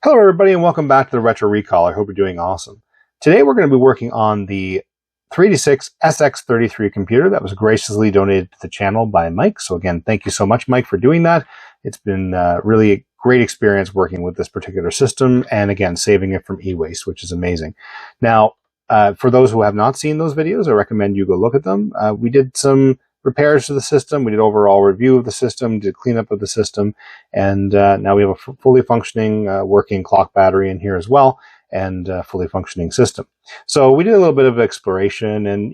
Hello everybody and welcome back to the Retro Recall. I hope you're doing awesome. Today we're going to be working on the 386 SX33 computer that was graciously donated to the channel by Mike. So again, thank you so much, Mike, for doing that. It's been really a great experience working with this particular system and again, saving it from e-waste, which is amazing. Now, for those who have not seen those videos, I recommend you go look at them. We did some repairs to the system. We did overall review of the system, did cleanup of the system, and now we have a fully functioning working clock battery in here as well, and a fully functioning system. So we did a little bit of exploration, and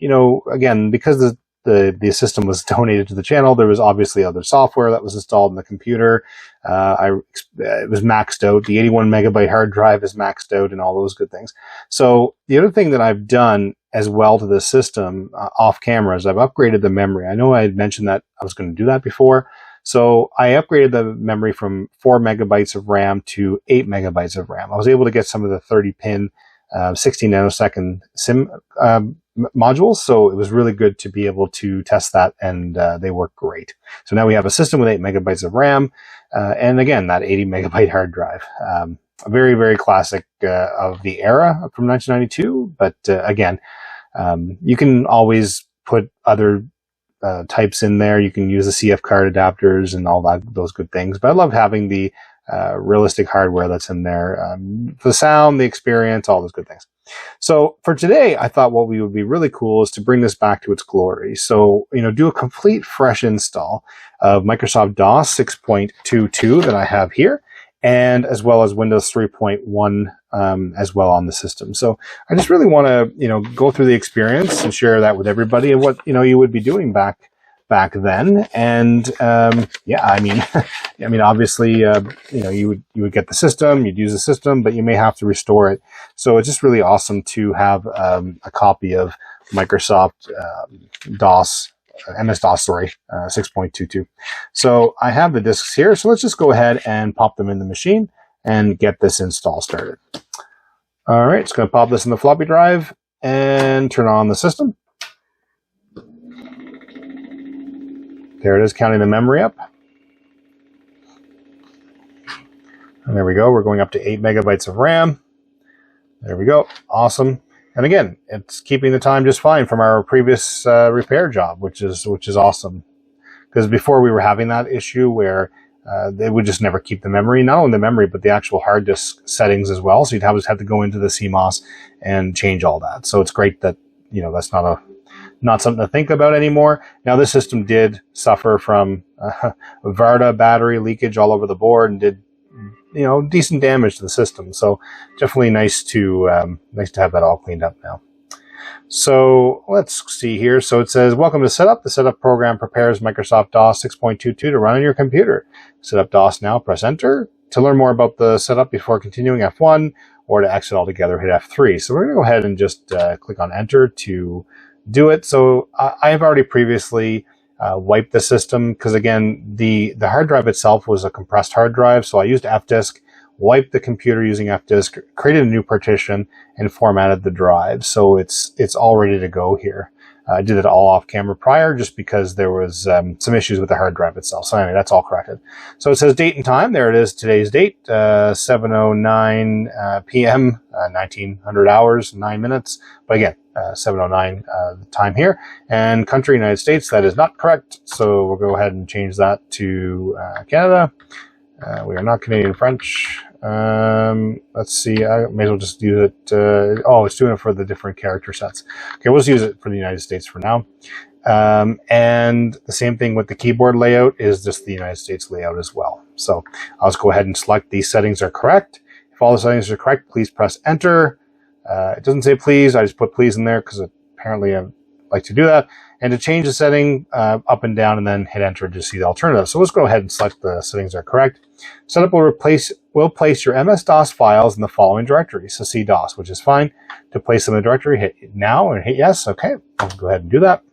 again, because the system was donated to the channel, there was obviously other software that was installed in the computer. It was maxed out. The 81 megabyte hard drive is maxed out and all those good things. So the other thing that I've done as well to the system off camera is I've upgraded the memory. I know I had mentioned that I was going to do that before. So I upgraded the memory from 4 megabytes of RAM to 8 megabytes of RAM. I was able to get some of the 30-pin 16 nanosecond SIM modules, so it was really good to be able to test that, and they work great. So now we have a system with 8 megabytes of RAM, and again, that 80 megabyte hard drive. A very, very classic of the era from 1992, but again, you can always put other types in there. You can use the CF card adapters and all those good things, but I love having the realistic hardware that's in there. The sound, the experience, all those good things. So for today, I thought what would be really cool is to bring this back to its glory. So, do a complete fresh install of Microsoft DOS 6.22 that I have here, and as well as Windows 3.1 as well on the system. So I just really want to, go through the experience and share that with everybody and what, you would be doing back then. And yeah, I mean, obviously, you would get the system, you'd use the system, but you may have to restore it. So it's just really awesome to have a copy of Microsoft DOS, MS-DOS, 6.22. So I have the disks here. So let's just go ahead and pop them in the machine and get this install started. All right, it's going to pop this in the floppy drive and turn on the system. There it is, counting the memory up. And there we go. We're going up to 8 megabytes of RAM. There we go. Awesome. And again, it's keeping the time just fine from our previous repair job, which is awesome. Because before we were having that issue where they would just never keep the memory, not only the memory, but the actual hard disk settings as well. So you'd just have to go into the CMOS and change all that. So it's great that, that's not something to think about anymore. Now, this system did suffer from Varda battery leakage all over the board and did, decent damage to the system. So definitely nice to have that all cleaned up now. So let's see here. So it says, welcome to Setup. The Setup program prepares Microsoft DOS 6.22 to run on your computer. Set up DOS now, press Enter. To learn more about the setup before continuing, F1, or to exit altogether, hit F3. So we're going to go ahead and just click on Enter to do it. So I have already previously wiped the system because, again, the hard drive itself was a compressed hard drive. So I used FDisk, wiped the computer using FDisk, created a new partition, and formatted the drive. So it's all ready to go here. I did it all off camera prior just because there was some issues with the hard drive itself. So anyway, that's all corrected. So it says date and time. There it is, today's date, 7:09 p.m., 1900 hours, 9 minutes. But again, 7:09 time here. And country, United States, that is not correct. So we'll go ahead and change that to Canada. We are not Canadian French. Let's see, I may as well just use it. It's doing it for the different character sets. Okay, we'll just use it for the United States for now. And the same thing with the keyboard layout is just the United States layout as well. So I'll just go ahead and select these settings are correct. If all the settings are correct, please press Enter. It doesn't say please. I just put please in there because apparently I like to do that. And to change the setting up and down and then hit Enter to see the alternative. So let's go ahead and select the settings are correct. Setup will place your MS-DOS files in the following directory. So C DOS, which is fine. To place them in the directory, hit now and hit yes. Okay, I'll go ahead and do that.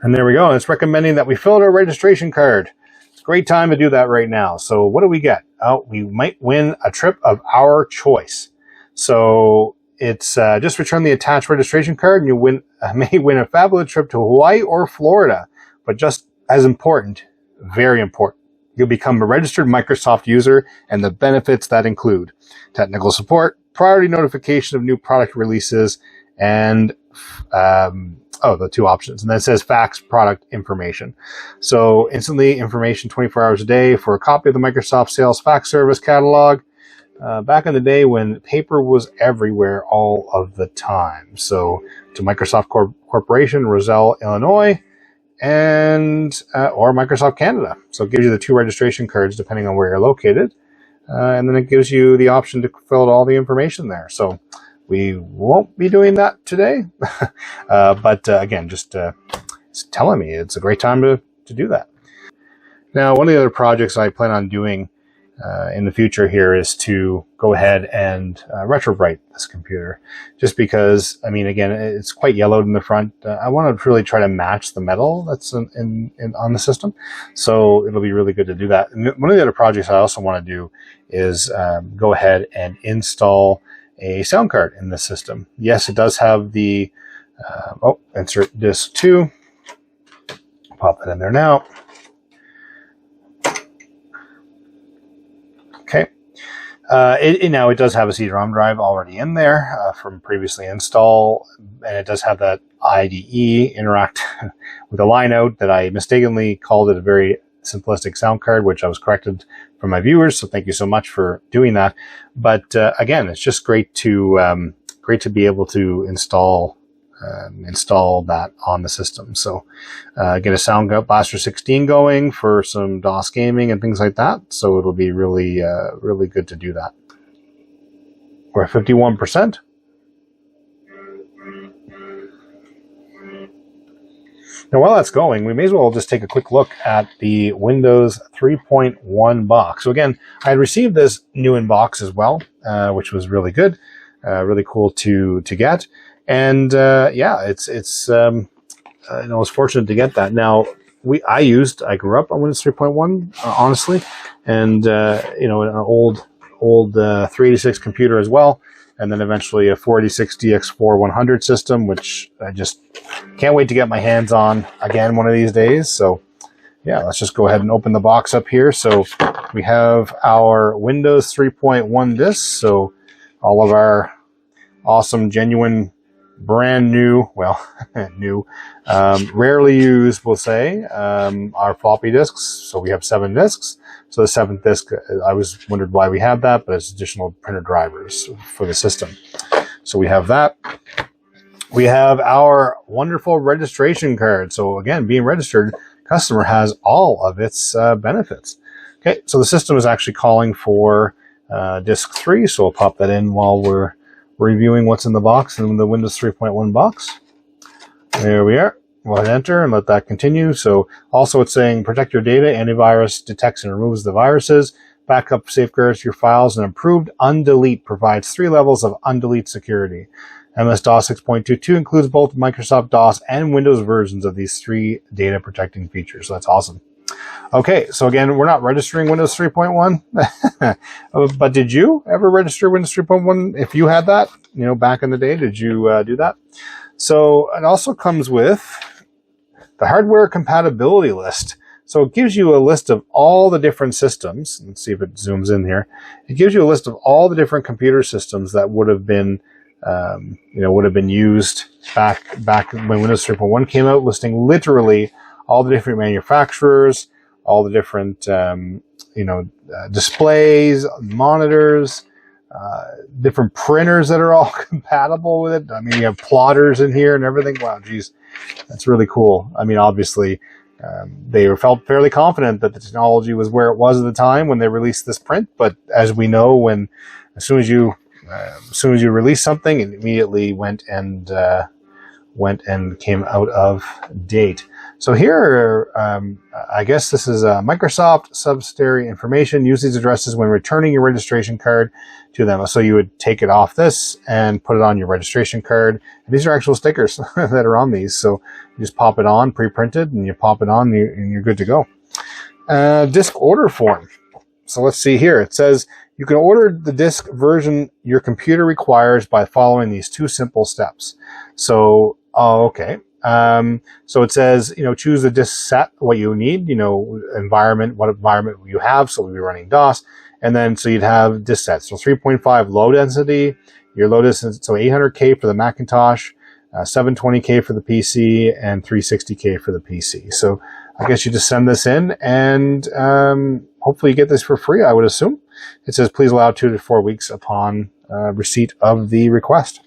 And there we go. And it's recommending that we fill out our registration card. It's a great time to do that right now. So what do we get? Oh, we might win a trip of our choice. So it's just return the attached registration card and you may win a fabulous trip to Hawaii or Florida. But just as important, very important, You'll become a registered Microsoft user and the benefits that include technical support, priority notification of new product releases, and the two options. And then it says fax product information. So instantly information 24 hours a day for a copy of the Microsoft Sales Fax Service catalog. Back in the day when paper was everywhere all of the time. So to Microsoft Corporation, Roselle, Illinois, and or Microsoft Canada. So it gives you the two registration cards depending on where you're located. And then it gives you the option to fill out all the information there. So we won't be doing that today. But again, just it's telling me it's a great time to do that. Now, one of the other projects I plan on doing in the future here is to go ahead and retrobrite this computer, just because, I mean, again, it's quite yellowed in the front. I want to really try to match the metal that's on the system, so it'll be really good to do that. And one of the other projects I also want to do is go ahead and install a sound card in the system. Yes, it does have the insert disk 2. Pop that in there now. Okay. It does have a CD-ROM drive already in there from previously installed, and it does have that IDE interact with a line out that I mistakenly called it a very simplistic sound card, which I was corrected from my viewers. So thank you so much for doing that. But again, it's just great to be able to install that on the system. So get a Sound Blaster 16 going for some DOS gaming and things like that. So it'll be really, really good to do that. We're at 51%. Now, while that's going, we may as well just take a quick look at the Windows 3.1 box. So again, I had received this new in box as well, which was really good, really cool to get. And yeah, I was fortunate to get that. Now, I grew up on Windows 3.1, honestly, and an old 386 computer as well, and then eventually a 486 DX4 100 system, which I just can't wait to get my hands on again one of these days. So yeah, let's just go ahead and open the box up here. So we have our Windows 3.1 discs, so all of our awesome, genuine, brand new, well, new, rarely used, we'll say, our floppy disks. So we have 7 disks. So the 7th disk, I wondered why we had that, but it's additional printer drivers for the system. So we have that. We have our wonderful registration card. So again, being registered customer has all of its benefits. Okay, so the system is actually calling for disk 3. So we'll pop that in while we're reviewing what's in the box in the Windows 3.1 box. There we are. We'll hit enter and let that continue. So also it's saying protect your data, antivirus detects and removes the viruses, backup safeguards your files, and improved undelete provides 3 levels of undelete security. MS-DOS 6.22 includes both Microsoft DOS and Windows versions of these 3 data protecting features. So that's awesome. Okay, so again, we're not registering Windows 3.1, but did you ever register Windows 3.1? If you had that, back in the day, did you do that? So it also comes with the hardware compatibility list. So it gives you a list of all the different systems. Let's see if it zooms in here. It gives you a list of all the different computer systems that would have been, used back when Windows 3.1 came out, listing literally all the different manufacturers, all the different, displays, monitors, different printers that are all compatible with it. I mean, you have plotters in here and everything. Wow, geez, that's really cool. I mean, obviously, they felt fairly confident that the technology was where it was at the time when they released this print. But as we know, as soon as you release something, it immediately went and came out of date. So here, I guess this is Microsoft subsidiary information. Use these addresses when returning your registration card to them. So you would take it off this and put it on your registration card. And these are actual stickers that are on these. So you just pop it on, pre-printed, and you pop it on, and you're good to go. Disk order form. So let's see here. It says you can order the disk version your computer requires by following these 2 simple steps. So, okay. So it says, choose the disk set, what you need, environment, what environment you have. So we'll be running DOS. And then, so you'd have disk sets. So 3.5 low density, your low density, so 800K for the Macintosh, 720K for the PC, and 360K for the PC. So I guess you just send this in, and hopefully you get this for free, I would assume. It says, please allow 2 to 4 weeks upon receipt of the request.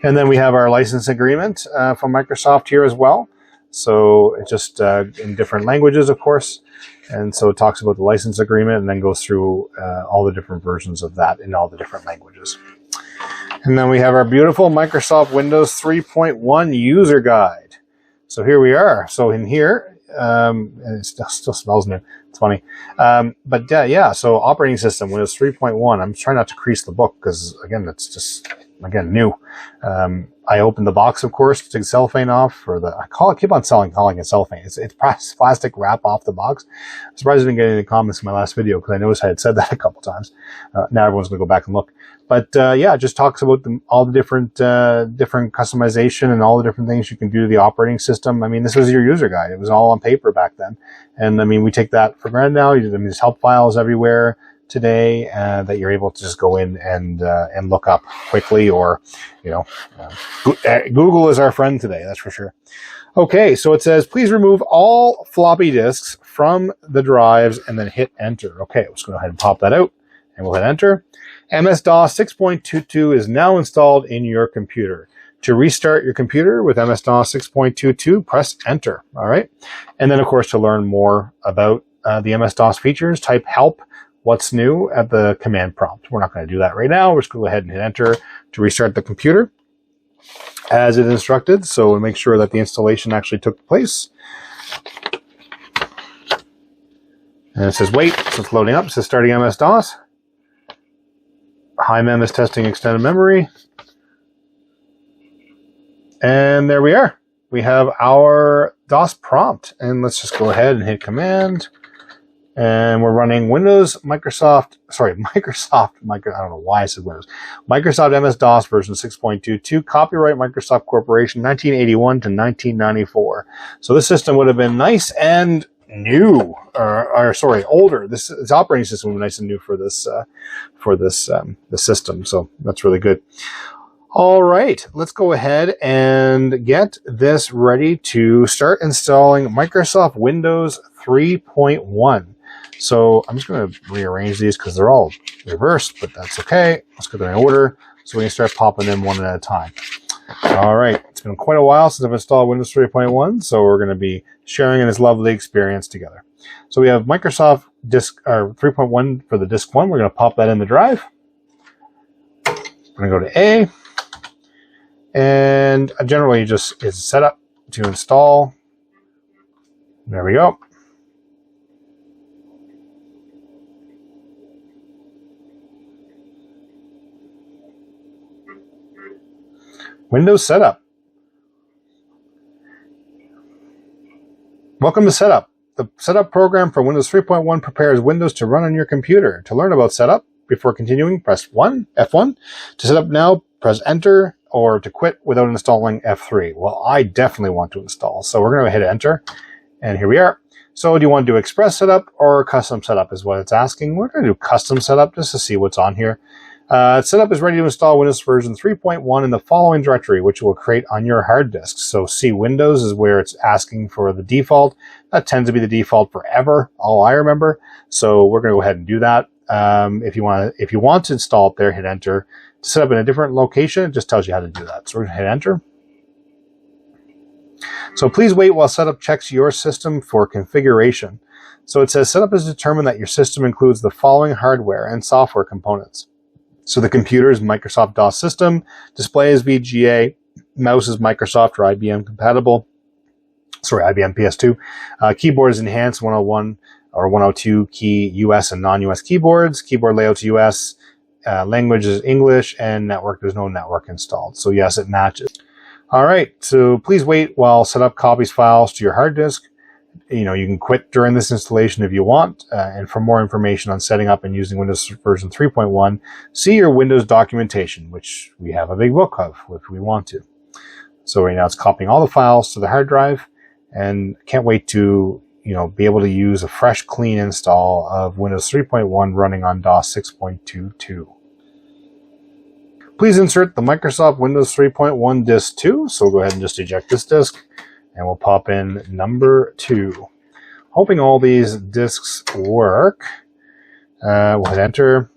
And then we have our license agreement from Microsoft here as well. So it's just in different languages, of course. And so it talks about the license agreement and then goes through all the different versions of that in all the different languages. And then we have our beautiful Microsoft Windows 3.1 user guide. So here we are. So in here, and it still smells new. It's funny. But yeah, so operating system, Windows 3.1. I'm trying not to crease the book because, again, it's just, new. I opened the box, of course, to take the cellophane off, or keep on calling it cellophane. It's plastic wrap off the box. I'm surprised I didn't get any comments in my last video because I noticed I had said that a couple times. Now everyone's going to go back and look. But yeah, it just talks about all the different customization and all the different things you can do to the operating system. I mean, this was your user guide. It was all on paper back then. And I mean, we take that for granted now. There's help files everywhere today that you're able to just go in and look up quickly, or Google is our friend today, that's for sure. Okay, so it says please remove all floppy disks from the drives and then hit enter. Okay, let's go ahead and pop that out and we'll hit enter. MS-DOS 6.22 is now installed in your computer. To restart your computer with MS-DOS 6.22, press enter. All right, and then of course to learn more about the MS-DOS features, type help what's new at the command prompt. We're not going to do that right now. We're just going to go ahead and hit enter to restart the computer as it instructed. So we'll make sure that the installation actually took place. And it says wait, so it's loading up. It says starting MS-DOS. HiMem is testing extended memory. And there we are. We have our DOS prompt. And let's just go ahead and hit command. And we're running Microsoft, I don't know why I said Windows. Microsoft MS-DOS version 6.22, copyright Microsoft Corporation, 1981 to 1994. So this system would have been nice and new, older. This operating system would be nice and new for this system. So that's really good. All right, let's go ahead and get this ready to start installing Microsoft Windows 3.1. So I'm just going to rearrange these because they're all reversed, but that's okay. Let's get them in order so we can start popping them one at a time. All right, it's been quite a while since I've installed Windows 3.1, so we're going to be sharing in this lovely experience together. So we have Microsoft Disk 3.1 for the Disk 1. We're going to pop that in the drive. We're going to go to A. And generally just is set up to install. There we go. Windows Setup. Welcome to Setup. The Setup program for Windows 3.1 prepares Windows to run on your computer. To learn about Setup, before continuing, press F1. To set up now, press Enter, or to quit without installing F3. Well, I definitely want to install, so we're going to hit Enter, and here we are. So do you want to do Express Setup or Custom Setup is what it's asking. We're going to do Custom Setup just to see what's on here. Setup is ready to install Windows version 3.1 in the following directory, which will create on your hard disk. So C Windows is where it's asking for the default. That tends to be the default forever, all I remember. So we're going to go ahead and do that. If you want to install it there, hit Enter. To set up in a different location, it just tells you how to do that. So we're going to hit Enter. So please wait while Setup checks your system for configuration. So it says Setup has determined that your system includes the following hardware and software components. So the computer is Microsoft DOS system, display is VGA, mouse is Microsoft or IBM compatible. IBM PS2. Keyboard is enhanced 101 or 102 key US and non-US keyboards. Keyboard layout's US. Language is English, and network, there's no network installed. So yes, it matches. All right, so please wait while Setup copies files to your hard disk. You can quit during this installation if you want. And for more information on setting up and using Windows version 3.1, see your Windows documentation, which we have a big book of if we want to. So right now it's copying all the files to the hard drive, and can't wait to be able to use a fresh, clean install of Windows 3.1 running on DOS 6.22. Please insert the Microsoft Windows 3.1 disk 2. So we'll go ahead and just eject this disk, and we'll pop in number 2. Hoping all these disks work. We'll hit enter.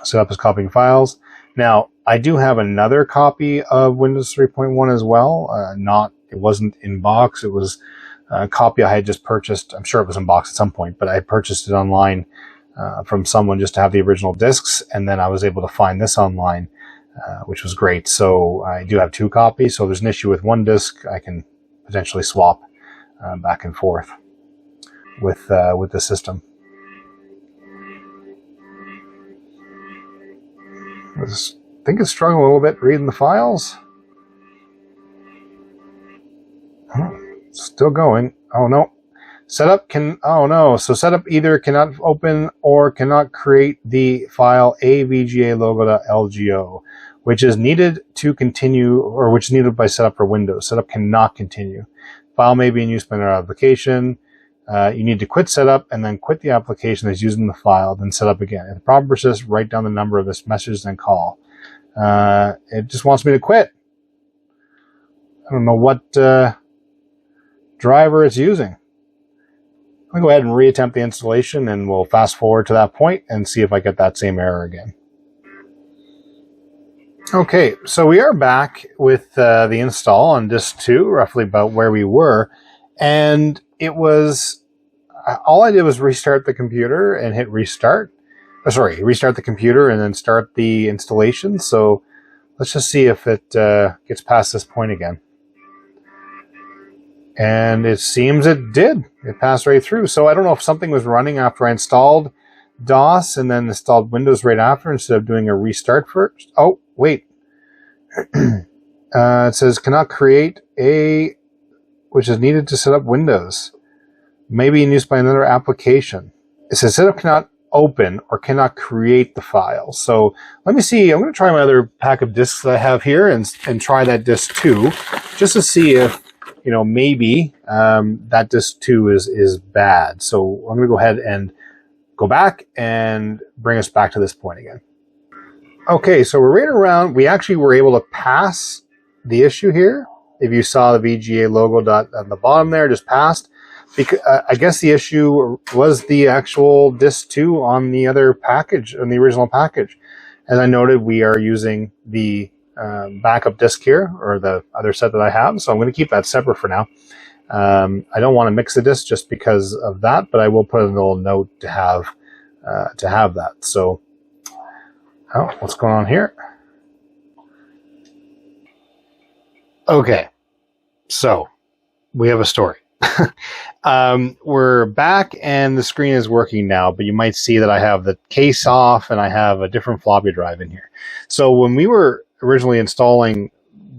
Set up as copying files. Now, I do have another copy of Windows 3.1 as well. It wasn't in box. It was a copy I had just purchased. I'm sure it was in box at some point, but I purchased it online from someone just to have the original discs, and then I was able to find this online, which was great. So I do have 2 copies. So if there's an issue with one disc, I can potentially swap back and forth with the system. I think it's struggling a little bit reading the files. Oh, still going. Oh no. Setup oh no. So setup either cannot open or cannot create the file avga-logo.lgo, which is needed to continue, or which is needed by setup for Windows. Setup cannot continue. File may be in use by another application. You need to quit setup and then quit the application that's using the file, then set up again. If the problem persists, write down the number of this message, then call. It just wants me to quit. I don't know what driver it's using. I'll go ahead and reattempt the installation, and we'll fast forward to that point and see if I get that same error again. Okay, so we are back with the install on disk 2, roughly about where we were, and it was all I did was restart the computer and hit restart. Restart the computer and then start the installation. So let's just see if it gets past this point again. And it seems it did. It passed right through. So I don't know if something was running after I installed DOS and then installed Windows right after instead of doing a restart first. Oh, wait. It says cannot create which is needed to set up Windows. Maybe in use by another application. It says setup cannot open or cannot create the file. So let me see. I'm going to try my other pack of disks that I have here and try that disk 2 just to see if maybe that disk 2 is bad. So I'm going to go ahead and go back and bring us back to this point again. Okay, so we're right around. We actually were able to pass the issue here. If you saw the VGA logo dot at the bottom there, just passed. Because I guess the issue was the actual disk 2 on the other package, on the original package. As I noted, we are using the backup disk here, or the other set that I have. So I'm going to keep that separate for now. I don't want to mix the disks just because of that, but I will put a little note to have that. So, what's going on here? Okay, so we have a story. We're back and the screen is working now, but you might see that I have the case off and I have a different floppy drive in here. So when we were originally installing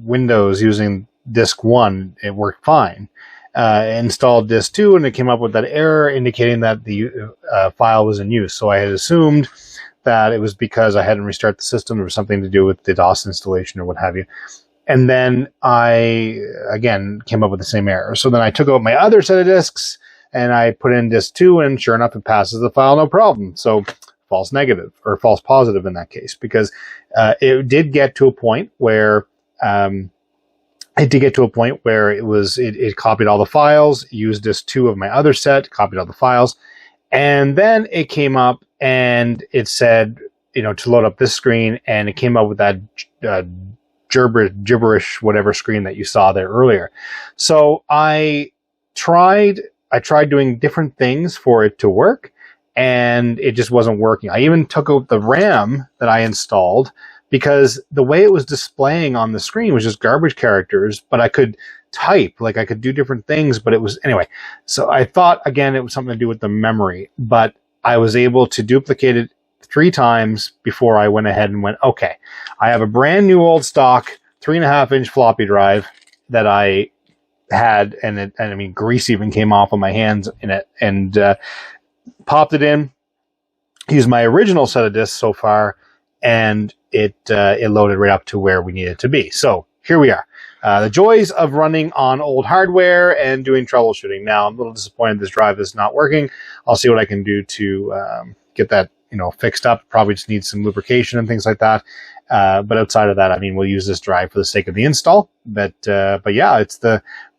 Windows using disk 1, it worked fine. Installed disk 2 and it came up with that error indicating that the file was in use. So I had assumed that it was because I hadn't restarted the system or something to do with the DOS installation or what have you. And then I, again, came up with the same error. So then I took out my other set of disks and I put in disk 2, and sure enough, it passes the file, no problem. So false negative, or false positive in that case, because it did get to a point where it copied all the files, used disk 2 of my other set, copied all the files, and then it came up and it said, to load up this screen, and it came up with that gibberish whatever screen that you saw there earlier. So I tried doing different things for it to work, and it just wasn't working. I even took out the RAM that I installed because the way it was displaying on the screen was just garbage characters, but I could type, like I could do different things, but it was, anyway. So I thought, again, it was something to do with the memory, but I was able to duplicate it 3 times before I went ahead and went, okay, I have a brand new old stock 3.5-inch floppy drive that I had, and I mean, grease even came off of my hands in it, and popped it in, used my original set of disks so far, and it loaded right up to where we needed to be. So here we are. The joys of running on old hardware and doing troubleshooting. Now, I'm a little disappointed this drive is not working. I'll see what I can do to get that fixed up. Probably just needs some lubrication and things like that. But outside of that, I mean, we'll use this drive for the sake of the install. But yeah, it's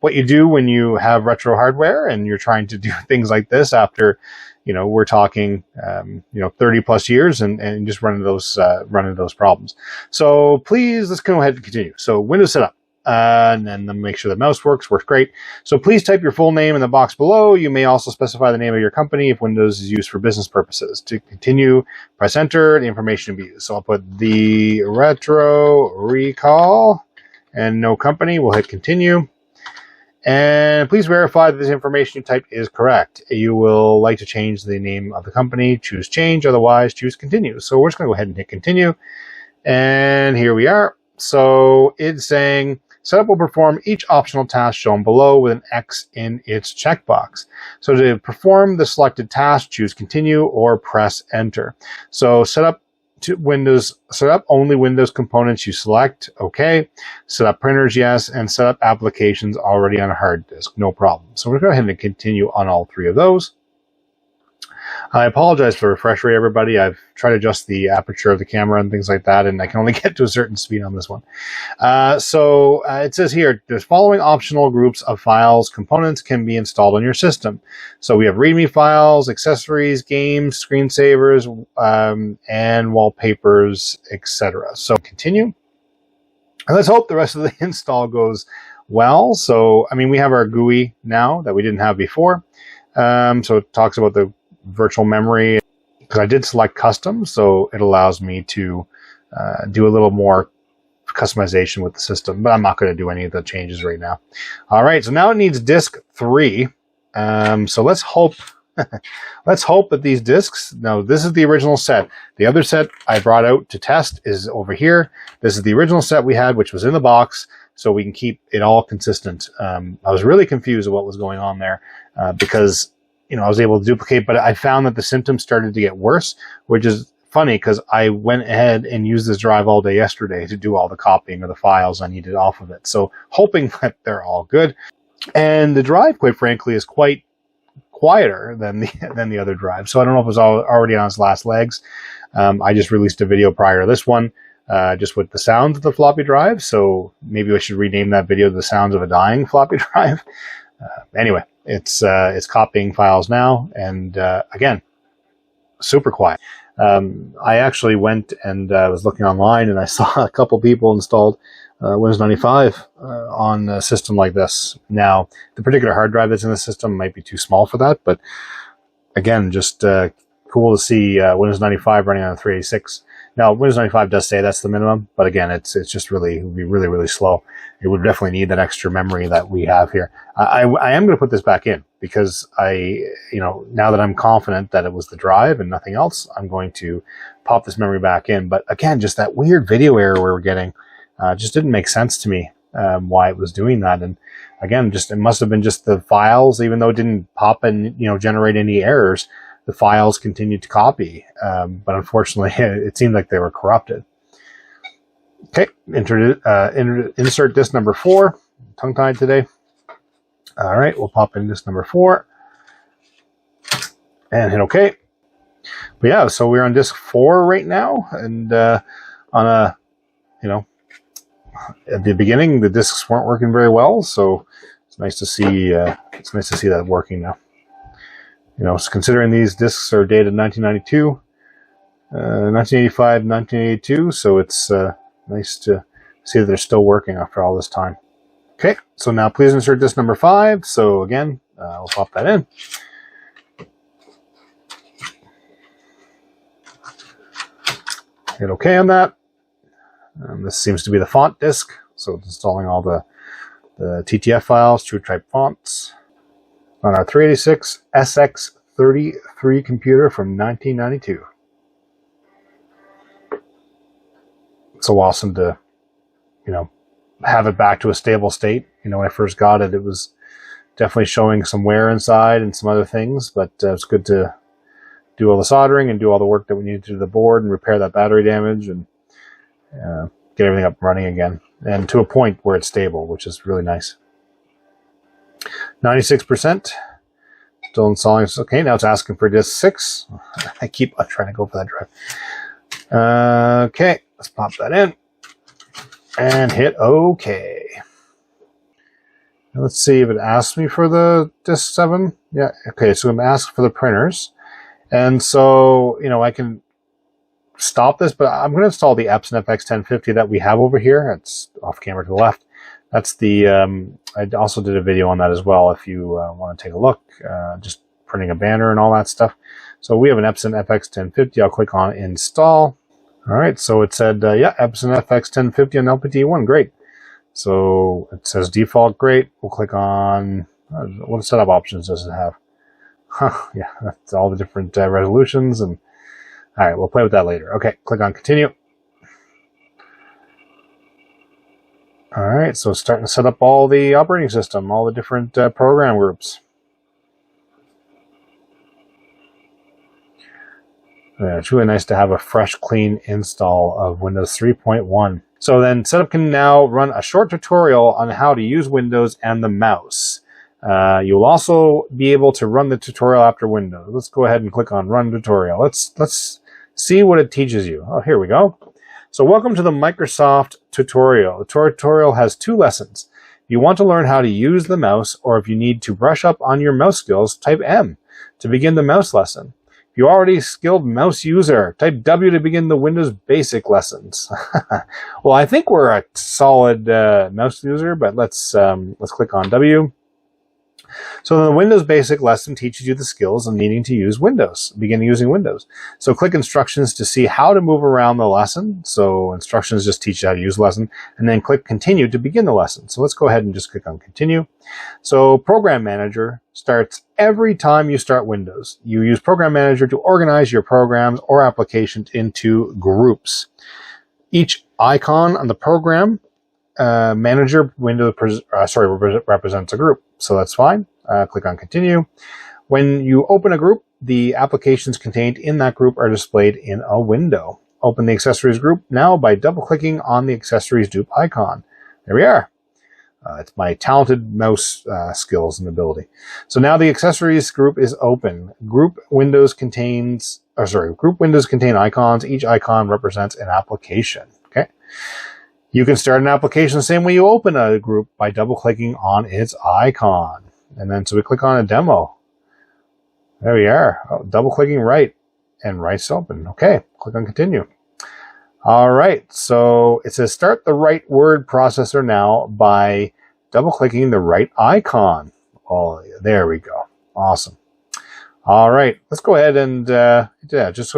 what you do when you have retro hardware and you're trying to do things like this after, we're talking, 30 plus years and just running those problems. So please, let's go ahead and continue. So Windows setup. And then make sure the mouse works great. So please type your full name in the box below. You may also specify the name of your company if Windows is used for business purposes. To continue, press enter, the information to be used. So I'll put the retro recall and no company. We'll hit continue. And please verify that this information you typed is correct. You will like to change the name of the company. Choose change, otherwise choose continue. So we're just going to go ahead and hit continue. And here we are. So it's saying, setup will perform each optional task shown below with an X in its checkbox. So to perform the selected task, choose continue or press enter. So set up only Windows components you select, okay. Set up printers, yes, and set up applications already on a hard disk, no problem. So we're going to go ahead and continue on all three of those. I apologize for the refresh rate, everybody. I've tried to adjust the aperture of the camera and things like that, and I can only get to a certain speed on this one. So it says here, the following optional groups of files components can be installed on your system. So we have README files, accessories, games, screensavers, and wallpapers, etc. So continue. And let's hope the rest of the install goes well. So, I mean, we have our GUI now that we didn't have before. So it talks about the virtual memory, because I did select custom, so it allows me to do a little more customization with the system, but I'm not going to do any of the changes right now. All right, so now it needs disk 3. So let's hope that these disks, now this is the original set. The other set I brought out to test is over here. This is the original set we had, which was in the box, so we can keep it all consistent. I was really confused at what was going on there because I was able to duplicate, but I found that the symptoms started to get worse, which is funny because I went ahead and used this drive all day yesterday to do all the copying of the files I needed off of it. So hoping that they're all good. And the drive, quite frankly, is quite quieter than the other drive. So I don't know if it was already on its last legs. I just released a video prior to this one, just with the sounds of the floppy drive. So maybe I should rename that video The Sounds of a Dying Floppy Drive. Anyway, it's copying files now, and again, super quiet. I actually went and was looking online, and I saw a couple people installed Windows 95 on a system like this. Now, the particular hard drive that's in the system might be too small for that, but again, just cool to see Windows 95 running on a 386. Now, Windows 95 does say that's the minimum, but again, it's just it would be really, really slow. It would definitely need that extra memory that we have here. I am going to put this back in because now that I'm confident that it was the drive and nothing else, I'm going to pop this memory back in. But again, just that weird video error we were getting just didn't make sense to me why it was doing that. And again, it must have been just the files, even though it didn't pop and generate any errors. The files continued to copy, but unfortunately, it seemed like they were corrupted. Okay, insert disk number 4. Tongue-tied today. All right, we'll pop in disk number 4 and hit OK. But yeah, so we're on disk 4 right now, and on a, at the beginning the disks weren't working very well, so it's nice to see. It's nice to see that working now. Considering these discs are dated 1992, 1985, 1982, so it's nice to see that they're still working after all this time. Okay, so now please insert disk number 5. So again, we'll pop that in. Hit OK on that. This seems to be the font disk, so it's installing all the TTF files, true type fonts, on our 386 SX33 computer from 1992. It's so awesome to, have it back to a stable state. When I first got it, it was definitely showing some wear inside and some other things, but it's good to do all the soldering and do all the work that we needed to do the board and repair that battery damage. And get everything up and running again, and to a point where it's stable, which is really nice. 96%. Still installing. Okay, now it's asking for disk 6. I keep on trying to go for that drive. Okay, let's pop that in and hit OK. Let's see if it asks me for the disk 7. Yeah, okay, so I'm going to ask for the printers. And so, you know, I can stop this, but I'm going to install the Epson FX1050 that we have over here. It's off camera to the left. That's the, I also did a video on that as well if you want to take a look, just printing a banner and all that stuff. So we have an Epson FX1050. I'll click on install. All right, so it said, yeah, Epson FX1050 on LPT1, great. So it says default, great. We'll click on, what setup options does it have? Yeah, that's all the different resolutions. And all right, we'll play with that later. Okay, click on continue. All right, so it's starting to set up all the operating system, all the different program groups. Yeah, it's really nice to have a fresh, clean install of Windows 3.1. So then setup can now run a short tutorial on how to use Windows and the mouse. You'll also be able to run the tutorial after Windows. Let's go ahead and click on Run Tutorial. Let's see what it teaches you. Oh, here we go. So welcome to the Microsoft tutorial. The tutorial has 2 lessons. If you want to learn how to use the mouse, or if you need to brush up on your mouse skills, type M to begin the mouse lesson. If you're already a skilled mouse user, type W to begin the Windows basic lessons. Well, I think we're a solid mouse user, but let's click on W. So the Windows Basic lesson teaches you the skills of needing to use Windows, begin using Windows. So click instructions to see how to move around the lesson. So instructions just teach you how to use the lesson, and then click continue to begin the lesson. So let's go ahead and just click on continue. So Program Manager starts every time you start Windows. You use Program Manager to organize your programs or applications into groups. Each icon on the program manager window represents a group. So that's fine. Click on continue. When you open a group, the applications contained in that group are displayed in a window. Open the accessories group now by double-clicking on the accessories dupe icon. There we are. It's my talented mouse skills and ability. So now the accessories group is open. Group windows contain icons. Each icon represents an application. Okay. You can start an application the same way you open a group by double-clicking on its icon. And then so we click on a demo. There we are. Oh, double-clicking right, and right's open. Okay, click on continue. All right, so it says start the right word processor now by double-clicking the right icon. Oh, there we go. Awesome. All right, let's go ahead and so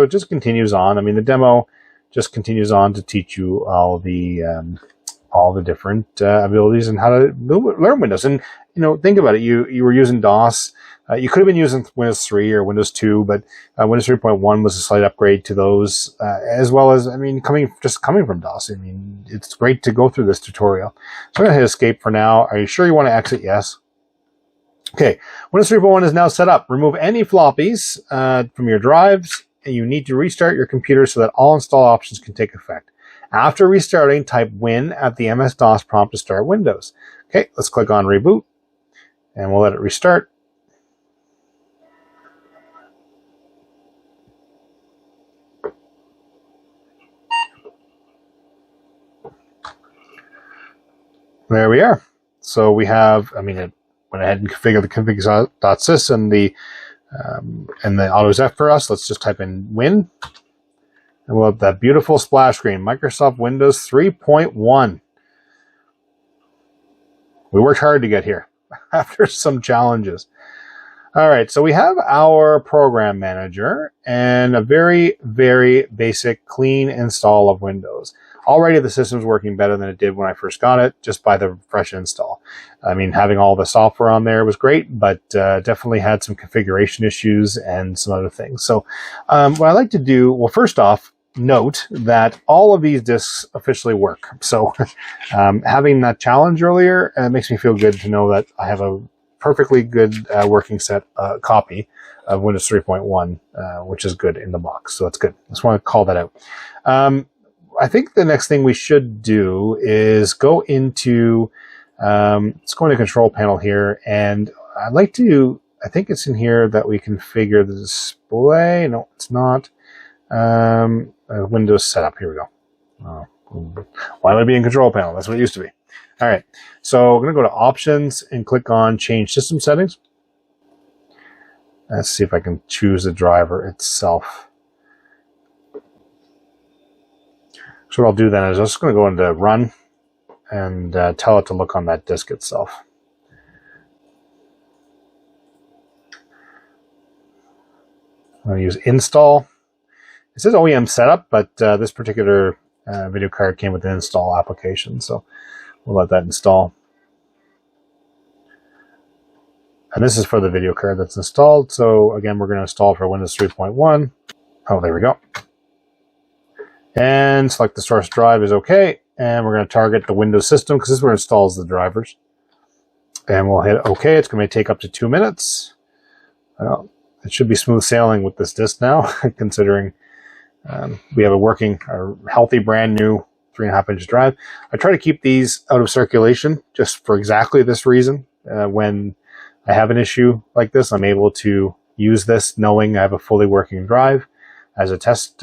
it just continues on. I mean, the demo just continues on to teach you all the different abilities and how to learn Windows. And you know, think about it. You were using DOS. You could have been using Windows 3 or Windows 2, but Windows 3.1 was a slight upgrade to those, as well as, I mean, coming from DOS. I mean, it's great to go through this tutorial. So I'm going to hit escape for now. Are you sure you want to exit? Yes. Okay, Windows 3.1 is now set up. Remove any floppies from your drives, and you need to restart your computer so that all install options can take effect. After restarting, type Win at the MS-DOS prompt to start Windows. Okay, let's click on Reboot, and we'll let it restart. There we are. So we have, I mean, it went ahead and configured the config.sys and the AutoZF for us. Let's just type in Win. And we'll have that beautiful splash screen, Microsoft Windows 3.1. We worked hard to get here after some challenges. All right, so we have our program manager and a very, very basic, clean install of Windows. Already the system's working better than it did when I first got it, just by the fresh install. I mean, having all the software on there was great, but definitely had some configuration issues and some other things. So what I like to do, well, first off, note that all of these disks officially work. So having that challenge earlier makes me feel good to know that I have a perfectly good working set copy of Windows 3.1, which is good in the box. So that's good. Just want to call that out. I think the next thing we should do is go into, let's go into control panel here, and I'd like to, I think it's in here that we configure the display. No, it's not. Windows setup, here we go. Oh, why would it be in control panel? That's what it used to be. All right, so we're going to go to options and click on change system settings. Let's see if I can choose the driver itself. So what I'll do then is I'm just going to go into run and tell it to look on that disk itself. I'm going to use install. It says OEM setup, but this particular video card came with an install application, so we'll let that install. And this is for the video card that's installed. So again, we're going to install for Windows 3.1. Oh, there we go. And select the source drive is okay. And we're going to target the Windows system because this is where it installs the drivers. And we'll hit OK. It's going to take up to 2 minutes. Well, it should be smooth sailing with this disk now, considering we have a working, or healthy, brand new 3.5-inch drive. I try to keep these out of circulation just for exactly this reason. When I have an issue like this, I'm able to use this knowing I have a fully working drive as a test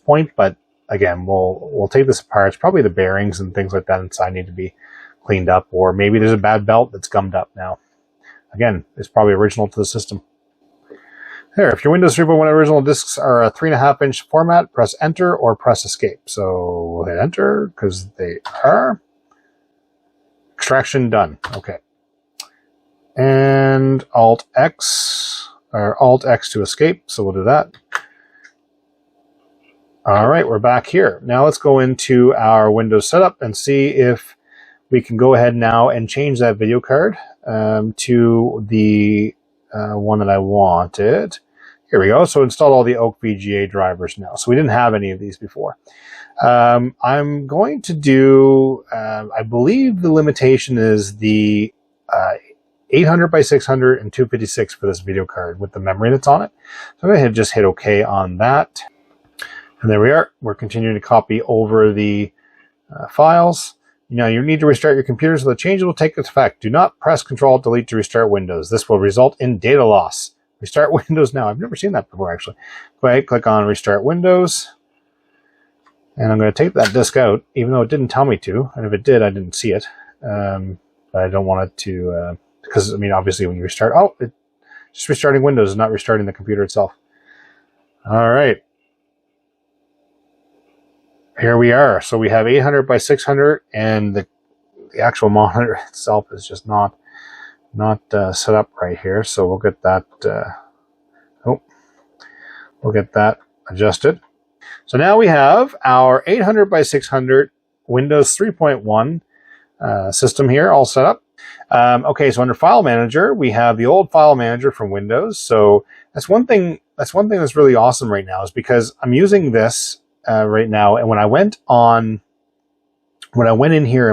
point. But again, we'll take this apart. It's probably the bearings and things like that inside need to be cleaned up, or maybe there's a bad belt that's gummed up now. Again, it's probably original to the system. There, if your Windows 3.1 original discs are a 3.5-inch format, press enter or press escape. So we'll hit enter because they are. Extraction done. Okay. And Alt X, or Alt X to escape. So we'll do that. All right, we're back here. Now let's go into our Windows setup and see if we can go ahead now and change that video card to the one that I wanted. Here we go. So install all the Oak VGA drivers now. So we didn't have any of these before. I'm going to do, I believe the limitation is the 800 by 600 and 256 for this video card with the memory that's on it. So I'm going to just hit OK on that. And there we are. We're continuing to copy over the files. Now you need to restart your computer so the changes will take effect. Do not press Control-Delete to restart Windows. This will result in data loss. Restart Windows now. I've never seen that before, actually. Go ahead, click on Restart Windows. And I'm going to take that disk out, even though it didn't tell me to. And if it did, I didn't see it. But I don't want it to, because, I mean, obviously when you restart, just restarting Windows is not restarting the computer itself. All right. Here we are. So we have 800 by 600, and the actual monitor itself is just not set up right here. So we'll get that. We'll get that adjusted. So now we have our 800 by 600 Windows 3.1 system here all set up. Okay, so under File Manager, we have the old File Manager from Windows. So that's one thing. That's really awesome right now, is because I'm using this right now, and when I went in here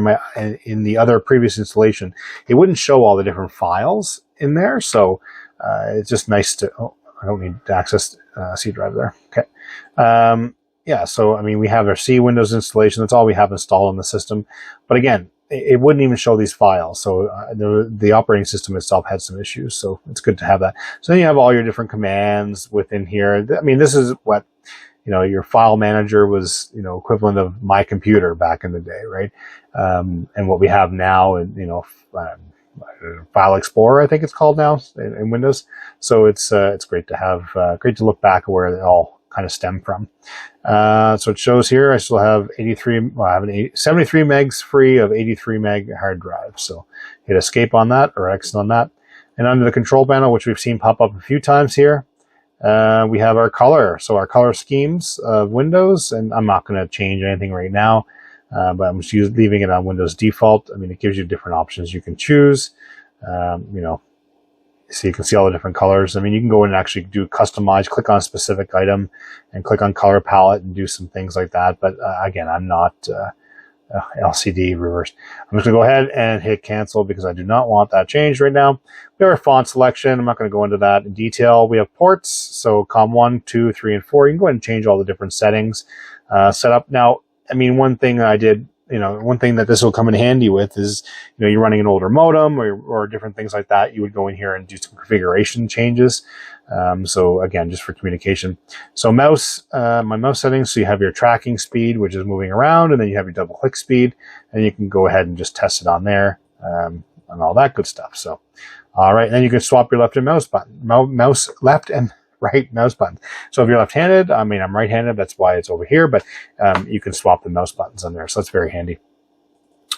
in the other previous installation, it wouldn't show all the different files in there. So it's just nice to. Oh, I don't need to access C drive there. Okay. Yeah. So I mean, we have our C Windows installation. That's all we have installed on the system. But again, it wouldn't even show these files. So the operating system itself had some issues. So it's good to have that. So then you have all your different commands within here. I mean, this is what, your file manager was, equivalent of my computer back in the day, right? And what we have now, File Explorer, I think it's called now in Windows. So it's great to have, great to look back at where it all kind of stem from. So it shows here I still have 73 megs free of 83 meg hard drive. So hit escape on that, or exit on that. And under the control panel, which we've seen pop up a few times here, we have our color. So our color schemes of Windows, and I'm not going to change anything right now, but I'm just leaving it on Windows default. I mean, it gives you different options you can choose. So you can see all the different colors. I mean, you can go in and actually do customize, click on a specific item and click on color palette and do some things like that. But again, I'm not LCD reversed. I'm just going to go ahead and hit cancel because I do not want that changed right now. We have our font selection. I'm not going to go into that in detail. We have ports. So COM1, 2, 3, and 4. You can go ahead and change all the different settings. Set up. Now, I mean, one thing I did, one thing that this will come in handy with is, you're running an older modem or different things like that. You would go in here and do some configuration changes. So again, just for communication. So my mouse settings, so you have your tracking speed, which is moving around, and then you have your double click speed, and you can go ahead and just test it on there, and all that good stuff. So, all right. And then you can swap your left and left and right mouse button. So if you're left-handed, I mean, I'm right-handed, that's why it's over here, but you can swap the mouse buttons on there. So that's very handy.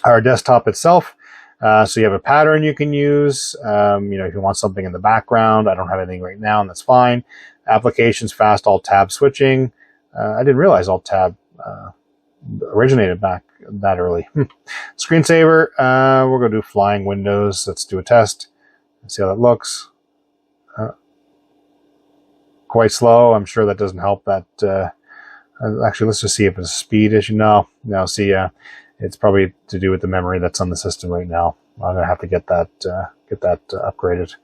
Our desktop itself, so you have a pattern you can use. If you want something in the background, I don't have anything right now, and that's fine. Applications, fast Alt-Tab switching. I didn't realize Alt-Tab originated back that early. Screensaver, we're going to do flying windows. Let's do a test. Let's see how that looks. Quite slow. I'm sure that doesn't help that. Actually, let's just see if it's a speed issue. No, see, it's probably to do with the memory that's on the system right now. I'm gonna have to get that upgraded.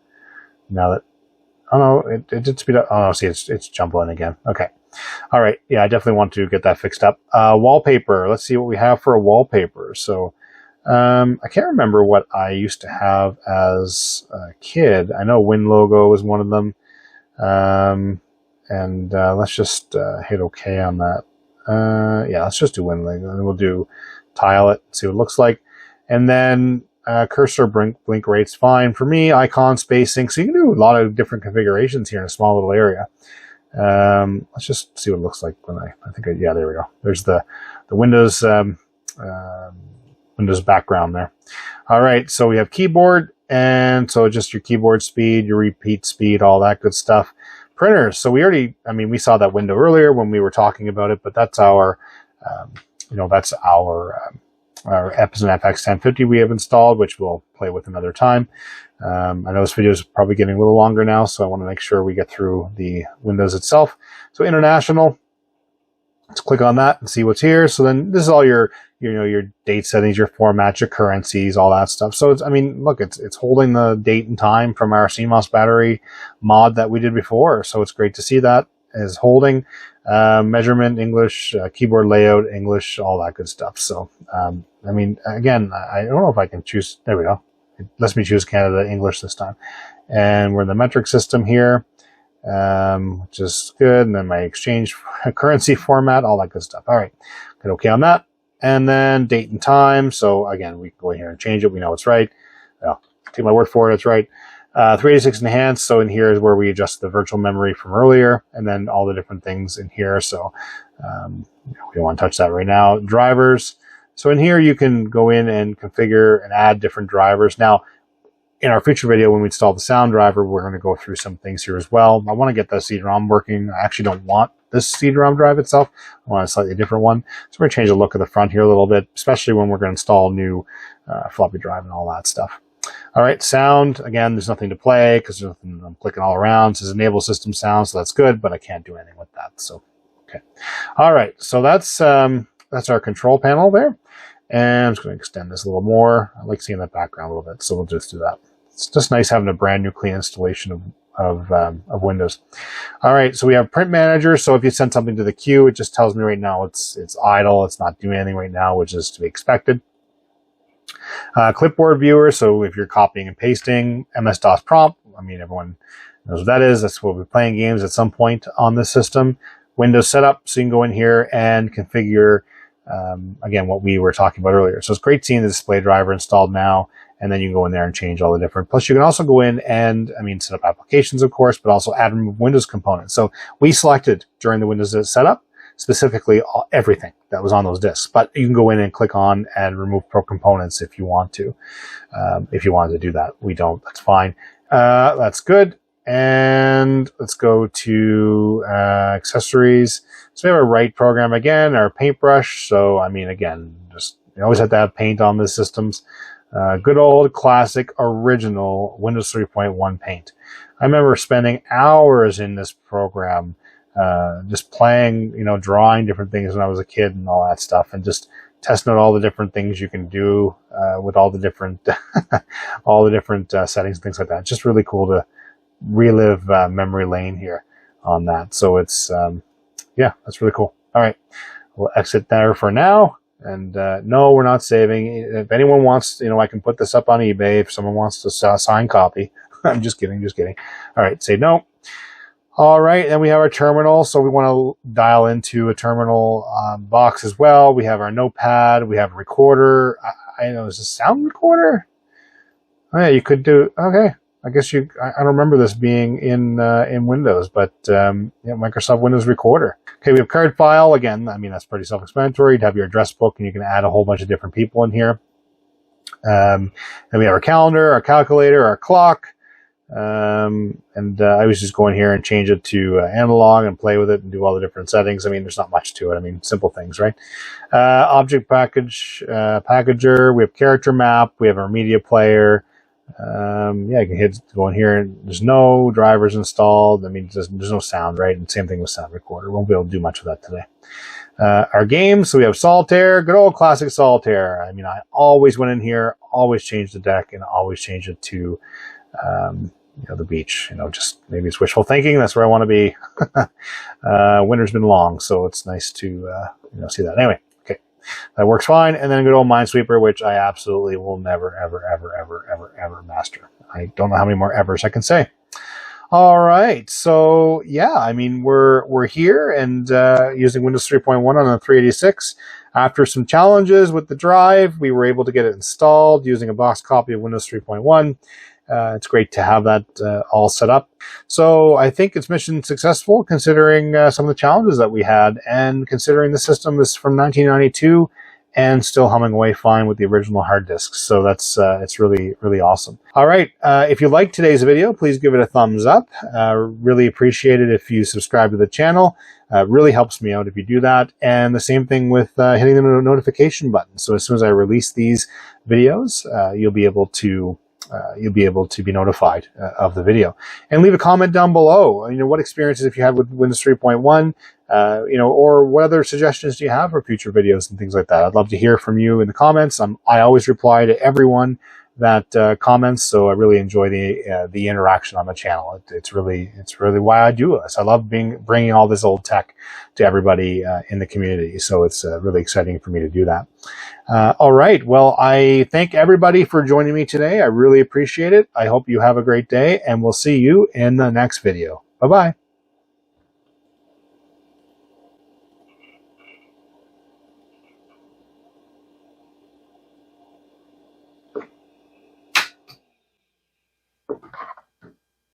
Now that, oh no, it did speed up. Oh no, see, it's jumbling again. Okay, all right, yeah, I definitely want to get that fixed up. Wallpaper. Let's see what we have for a wallpaper. So, I can't remember what I used to have as a kid. I know Win logo was one of them. Let's just hit OK on that. Yeah, let's just do Win logo, and we'll do tile it, see what it looks like, and then cursor blink rate's fine for me. Icon spacing, so you can do a lot of different configurations here in a small little area. Let's just see what it looks like when yeah, there we go. There's the Windows Windows background there. All right, so we have keyboard, and so just your keyboard speed, your repeat speed, all that good stuff. Printers. So we saw that window earlier when we were talking about it, but that's our Epson FX1050 we have installed, which we'll play with another time. I know this video is probably getting a little longer now, so I want to make sure we get through the Windows itself. So international, let's click on that and see what's here. So then this is all your date settings, your formats, your currencies, all that stuff. So it's holding the date and time from our CMOS battery mod that we did before. So it's great to see that is holding. Measurement, English, keyboard layout, English, all that good stuff. So, again, I don't know if I can choose. There we go. It lets me choose Canada English this time. And we're in the metric system here, which is good. And then my exchange currency format, all that good stuff. All right. Hit OK on that. And then date and time. So again, we can go in here and change it. We know it's right. Well, take my word for it. It's right. 386 enhanced. So in here is where we adjust the virtual memory from earlier, and then all the different things in here. So we don't want to touch that right now. Drivers. So in here, you can go in and configure and add different drivers. Now, in our future video, when we install the sound driver, we're going to go through some things here as well. I want to get the CD-ROM working. I actually don't want this CD-ROM drive itself. I want a slightly different one. So we're going to change the look of the front here a little bit, especially when we're going to install new floppy drive and all that stuff. All right, sound. Again, there's nothing to play because I'm clicking all around. It says enable system sound, so that's good, but I can't do anything with that. So, okay. All right, so that's our control panel there. And I'm just going to extend this a little more. I like seeing that background a little bit, so we'll just do that. It's just nice having a brand new clean installation of Windows. All right, so we have Print Manager. So if you send something to the queue, it just tells me right now it's idle. It's not doing anything right now, which is to be expected. Clipboard Viewer. So if you're copying and pasting, MS-DOS prompt. Everyone knows what that is. That's what we'll be playing games at some point on this system. Windows Setup. So you can go in here and configure. Again, what we were talking about earlier. So it's great seeing the display driver installed now, and then you can go in there and change all the different. Plus, you can also go in and, set up applications, of course, but also add and remove Windows components. So we selected during the Windows setup specifically everything that was on those disks, but you can go in and click on and remove pro components if you want to. If you wanted to do that, we don't. That's fine. That's good. And let's go to accessories. So we have our write program again, our paintbrush. So, again, just you always have to have paint on the systems. Good old classic original Windows 3.1 paint. I remember spending hours in this program, just playing, drawing different things when I was a kid and all that stuff, and just testing out all the different things you can do with all the different, settings and things like that. It's just really cool to relive memory lane here on that. So it's, yeah, that's really cool. All right. we'll exit there for now. And no, we're not saving. If anyone wants, I can put this up on eBay if someone wants to sign copy. I'm just kidding. All right, say no. All right, then we have our terminal. So we want to dial into a terminal box as well. We have our notepad. We have a recorder. I know, is this a sound recorder? Oh, yeah, you could do. Okay, I guess I don't remember this being in Windows, but yeah, Microsoft Windows Recorder. Okay, we have card file again. I mean, that's pretty self-explanatory. You'd have your address book, and you can add a whole bunch of different people in here. Then we have our calendar, our calculator, our clock. And I was just go in here and change it to analog and play with it and do all the different settings. I mean, there's not much to it. I mean, simple things, right? Object packager. We have character map. We have our media player. Yeah, I can go in here and there's no drivers installed. I mean, there's no sound, right? And same thing with sound recorder. Won't be able to do much of that today. Our games, so we have Solitaire, good old classic Solitaire. I mean, I always went in here, always changed the deck, and always changed it to the beach. Just maybe it's wishful thinking. That's where I want to be. Winter's been long, so it's nice to see that. Anyway, okay, that works fine. And then a good old Minesweeper, which I absolutely will never, ever master. I don't know how many more evers I can say. All right, so yeah, I mean we're here and using Windows 3.1 on a 386. After some challenges with the drive, we were able to get it installed using a box copy of Windows 3.1. It's great to have that all set up. So I think it's mission successful considering some of the challenges that we had and considering the system is from 1992 and still humming away fine with the original hard disks. So that's it's really, really awesome. All right, if you liked today's video, please give it a thumbs up. Really appreciate it if you subscribe to the channel. Really helps me out if you do that. And the same thing with hitting the notification button. So as soon as I release these videos, you'll be able to be notified of the video. And leave a comment down below. What experiences have you had with Windows 3.1, or what other suggestions do you have for future videos and things like that? I'd love to hear from you in the comments. I always reply to everyone that comments, so I really enjoy the interaction on the channel. It's really why I do this. I love bringing all this old tech to everybody in the community. So it's really exciting for me to do that. All right. Well, I thank everybody for joining me today. I really appreciate it. I hope you have a great day, and we'll see you in the next video. Bye-bye.